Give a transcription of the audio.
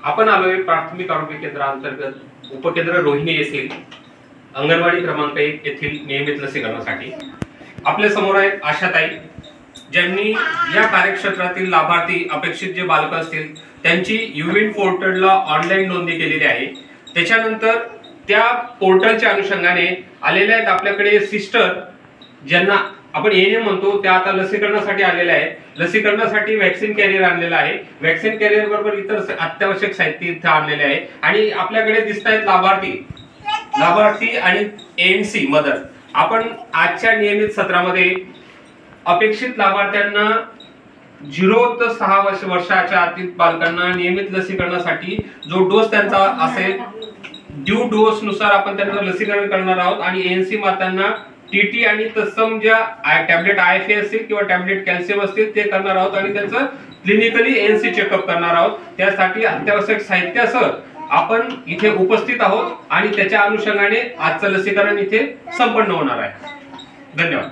आपण आलोय प्राथमिक आरोग्य केंद्रांतर्गत उपकेंद्र रोहिणी येथील अंगणवाडी क्रमांक 1 येथील नियमित लसीकरणासाठी। आपल्या समोर आहे आशाताई, ज्यांनी या कार्यक्षेत्रातील लाभार्थी अपेक्षित जे बालक असतील त्यांची युविन पोर्टलला ऑनलाईन नोंदणी केलेली आहे। त्याच्यानंतर त्या पोर्टलच्या अनुषंगाने आलेले आहेत आपल्याकडे सिस्टर, ज्यांना आपण एएनएम म्हणतो, त्या आता लसीकरणासाठी आलेल्या आहेत। लसीकरणासाठी वॅक्सिन कॅरियर आणलेला आहे। वॅक्सिन कॅरियर बरोबर इतर अत्यावश्यक साहित्य इथे आणलेले आहे आणि आपल्याकडे दिसत आहेत लाभार्थी आणि एएनसी मदर। आपण आजच्या नियमित सत्रामध्ये अपेक्षित लाभार्थ्यांना 0 ते 6 वर्षाच्या आतील बालकांना नियमित लसीकरणासाठी जो डोस त्यांचा असेल ड्यू डोस नुसार आपण त्यांना लसीकरण करणार आहोत आणि एएनसी मातांना टीटी आणि तत्सम ज्या टॅबलेट आयएफए असतील किंवा टॅबलेट कॅल्शियम असतील ते करणार आहोत आणि त्यांचं क्लिनिकली एएनसी चेकअप करणार आहोत। त्यासाठी अत्यावश्यक साहित्यासह आपण इथे उपस्थित आहोत आणि त्याच्या अनुषंगाने आजचं लसीकरण इथे संपन्न होणार आहे। धन्यवाद।